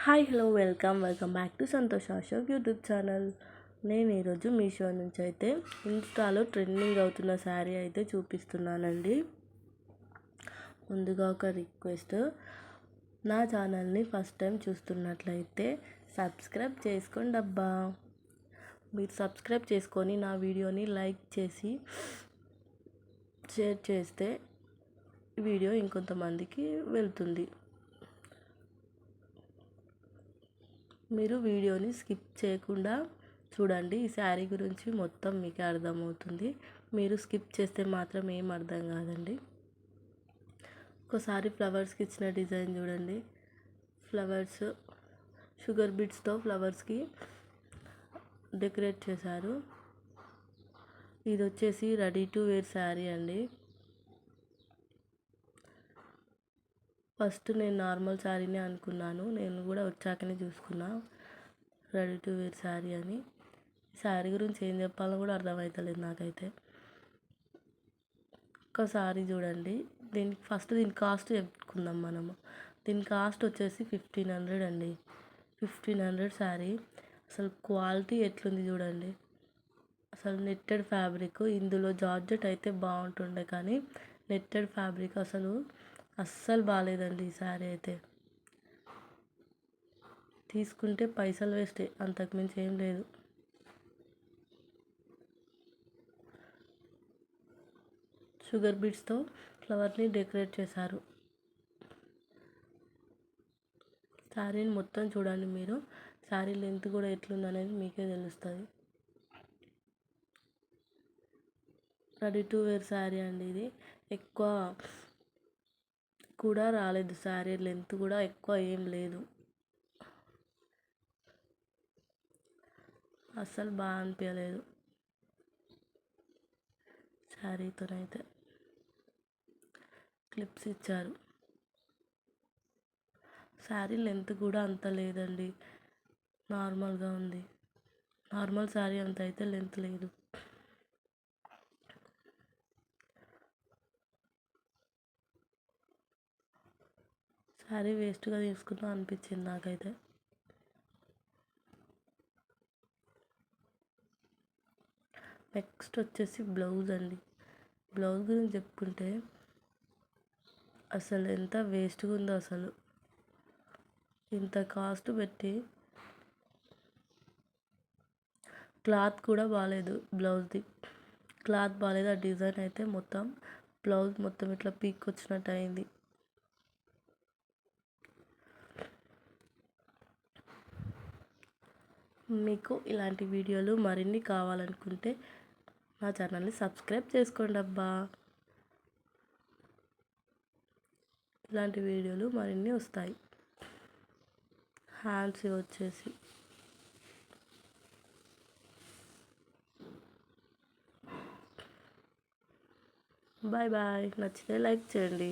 Hi hello welcome back to Santosh Ashok YouTube channel. నేను ఈరోజు మీషో నుంచి అయితే ఇన్స్టాలో ట్రెండింగ్ అవుతున్న శారీ అయితే చూపిస్తున్నానండి. ముందుగా ఒక రిక్వెస్ట్, నా ఛానల్ని ఫస్ట్ టైం చూస్తున్నట్లయితే సబ్స్క్రైబ్ చేసుకోండి అబ్బా. మీరు సబ్స్క్రైబ్ చేసుకొని నా వీడియోని లైక్ చేసి షేర్ చేస్తే వీడియో ఇంకొంతమందికి వెళ్తుంది. మీరు వీడియోని స్కిప్ చేయకుండా చూడండి. ఈ శారీ గురించి మొత్తం మీకు అర్థమవుతుంది. మీరు స్కిప్ చేస్తే మాత్రం ఏం అర్థం కాదండి. ఒకసారి ఫ్లవర్స్కి ఇచ్చిన డిజైన్ చూడండి. ఫ్లవర్స్ షుగర్ బీడ్స్తో ఫ్లవర్స్కి డెకరేట్ చేశారు. ఇది వచ్చేసి రెడీ టు వేర్ శారీ అండి. ఫస్ట్ నేను నార్మల్ శారీనే అనుకున్నాను. నేను కూడా వచ్చాకనే చూసుకున్నా రెడీ టు వేర్ శారీ అని. శారీ గురించి ఏం చెప్పాలో కూడా అర్థమవుతలేదు నాకైతే. ఒకసారి చూడండి. దీని కాస్ట్ చెప్పుకుందాం మనము. దీని కాస్ట్ వచ్చేసి 1500 అండి. 1500 శారీ. అసలు క్వాలిటీ ఎట్లుంది చూడండి. అసలు నెట్టెడ్ ఫ్యాబ్రిక్. ఇందులో జార్జెట్ అయితే బాగుంటుండే, కానీ నెట్టెడ్ ఫ్యాబ్రిక్ అస్సలు బాగాలేదండి. ఈ శారీ అయితే తీసుకుంటే పైసలు వేస్టే, అంతకుమించి ఏం లేదు. షుగర్ బీడ్స్తో ఫ్లవర్ని డెకరేట్ చేశారు. శారీని మొత్తం చూడండి మీరు. శారీ లెంత్ కూడా ఎట్లుందనేది మీకే తెలుస్తుంది. రెడీ టు వేర్ శారీ అండి ఇది. ఎక్కువ కూడా రాలేదు. శారీ లెంత్ కూడా ఎక్కువ ఏం లేదు. అస్సలు బాగా అనిపించలేదు శారీతోనైతే. క్లిప్స్ ఇచ్చారు. శారీ లెంత్ కూడా అంత లేదండి, నార్మల్గా ఉంది. నార్మల్ శారీ అంత అయితే లెంత్ లేదు. శారీ వేస్ట్గా తీసుకున్నా అనిపించింది నాకైతే. నెక్స్ట్ వచ్చేసి బ్లౌజ్ అండి. బ్లౌజ్ గురించి చెప్పుకుంటే అసలు ఎంత వేస్ట్గా ఉందో. అసలు ఇంత కాస్ట్ పెట్టి క్లాత్ కూడా బాగాలేదు. బ్లౌజ్ది క్లాత్ బాగాలేదు. ఆ డిజైన్ అయితే మొత్తం బ్లౌజ్ మొత్తం ఇట్లా పీక్ వచ్చినట్టు అయింది. మీకు ఇలాంటి వీడియోలు మరిన్ని కావాలనుకుంటే నా ఛానల్ని సబ్స్క్రైబ్ చేసుకోండి అబ్బా. ఇలాంటి వీడియోలు మరిన్ని వస్తాయి. హ్యాండ్స్ వచ్చేసి బాయ్ బాయ్. నచ్చితే లైక్ చేయండి.